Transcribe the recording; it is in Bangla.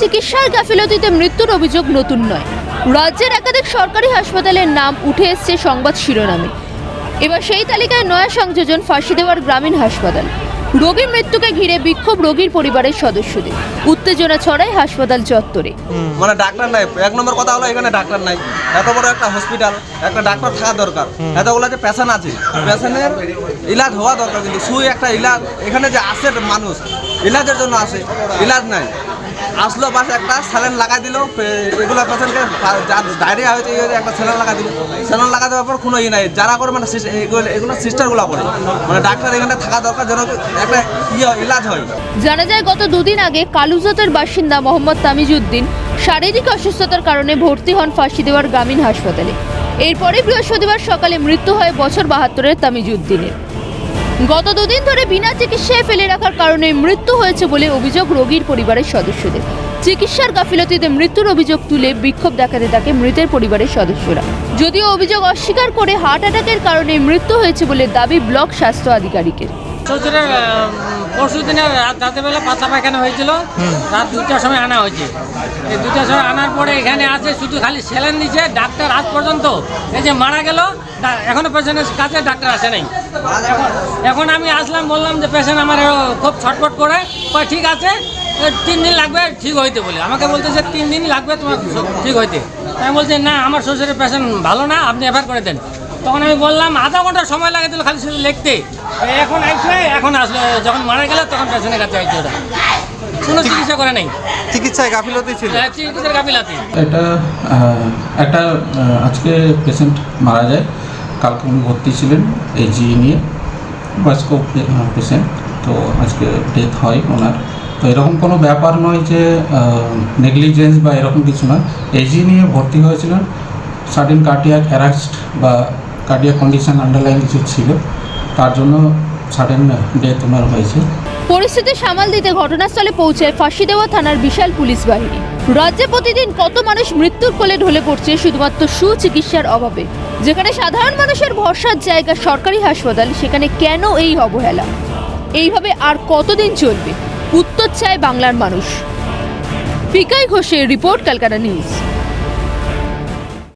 চিকিৎসার গাফিলতিতে মৃত্যুর অভিযোগ নতুন নয়। রাজ্যের একাধিক সরকারি হাসপাতালের নাম উঠে এসছে সংবাদ শিরোনামে। এবার সেই তালিকায় নয়া সংযোজন ফাঁসি দেওয়ার গ্রামীণ হাসপাতাল। রোগীর মৃত্যুকে ঘিরে বিক্ষোভ রোগীর পরিবারের সদস্যদের, উত্তেজনা ছড়ায় হাসপাতাল চত্বরে। মানে ডাক্তার নাই, এক নম্বর কথা হলো এখানে ডাক্তার নাই। এত বড় একটা হসপিটাল, একটা ডাক্তার থাকা দরকার। এতগুলো যে পেশেন্ট আছে, পেশেন্টের ইলাজ হওয়া দরকার, কিন্তু শুধু একটা ইলাজ এখানে যে আসে মানুষ ইলাজের জন্য আসে, ইলাজ নাই। আসলো বাস একটা স্যালাইন লাগাই দিল, এগুলো পেশেন্টকে যার ডায়রিয়া হয়েছে একটা স্যালাইন লাগাই দিল। স্যালাইন লাগা দেওয়ার পর কোনো নাই যারা করে, মানে এগুলো সিস্টারগুলো করে। মানে ডাক্তার এখানে থাকা দরকার যেন একটা ইলাজ হয়। জানা যায় গত দুদিন আগে কালুজাতের বাসিন্দা মোহাম্মদ তামিজউদ্দিন শারীরিক অসুস্থতার কারণে ভর্তি হন ফাঁসি দেওয়ার গ্রামীণ হাসপাতালে। এরপরে বৃহস্পতিবার সকালে মৃত্যু হয় বছর 72-এর তামিজউদ্দিনের। গত দুদিন ধরে বিনা চিকিৎসায় ফেলে রাখার কারণে মৃত্যু হয়েছে বলে অভিযোগ রোগীর পরিবারের সদস্যদের। চিকিৎসার গাফিলতিতে মৃত্যুর অভিযোগ তুলে বিক্ষোভ দেখাতে থাকে মৃতের পরিবারের সদস্যরা। যদিও অভিযোগ অস্বীকার করে হার্ট অ্যাটাকের কারণে মৃত্যু হয়েছে বলে দাবি ব্লক স্বাস্থ্য আধিকারিকের। শ্বশুরের পরশু দিনে রাতেরবেলা পাতলা পায়খানা হয়েছিল, রাত 2টার সময় আনা হয়েছে। এই 2টার সময় আনার পরে এখানে আছে শুধু খালি স্যালাইন দিচ্ছে। ডাক্তার আজ পর্যন্ত এই যে মারা গেল, এখনো পেশেন্টের কাছে ডাক্তার আসে নাই। এখন আমি আসলাম, বললাম যে পেশেন্ট আমার খুব ছটফট করে, ঠিক আছে 3 দিন লাগবে ঠিক হইতে বলে। আমাকে বলতেছে 3 দিন লাগবে তোমার ঠিক হইতে। আমি বলছি না, আমার শ্বশুরের পেশেন্ট ভালো না, আপনি এফআইআর করে দেন। তখন আমি বললাম আধা ঘন্টা সময় লাগে দিল খালি শুধু লিখতে। এখন আসলো যখন মারা গেল তখন পেশেন্টের কাছে আইছে, ওরা কোনো চিকিৎসা করে নাই। চিকিৎসায় গাফিলতি ছিল। চিকিৎসার গাফিলতি। একটা আজকে পেশেন্ট মারা যায়, কালকে উনি ভর্তি ছিলেন এজি নিয়ে, বয়স্ক পেশেন্ট। তো আজকে ডেথ হয় ওনার। তো এরকম কোনো ব্যাপার নয় যে নেগলিজেন্স বা এরকম কিছু নয়। এজি নিয়ে ভর্তি হয়েছিলেন, সাডেন কার্ডিয়াক অ্যারেস্ট বা কার্ডিয়াক কন্ডিশন আন্ডারলাইন কিছু ছিল, তার জন্য সাডেন ডেথ ওনার হয়েছে। পরিস্থিতি সামাল দিতে ঘটনাস্থলে পৌঁছায় ফাঁসি দেওয়া থানার বিশাল পুলিশ বাহিনী। রাজ্যে প্রতিদিন কত মানুষ মৃত্যুর কোলে ঢলে পড়ছে শুধুমাত্র সুচিকিৎসার অভাবে। যেখানে সাধারণ মানুষের ভরসার জায়গা সরকারি হাসপাতাল, সেখানে কেন এই অবহেলা? এইভাবে আর কতদিন চলবে? উত্তর চায় বাংলার মানুষ। পিকাই ঘোষের রিপোর্ট, ক্যালকাটা নিউজ।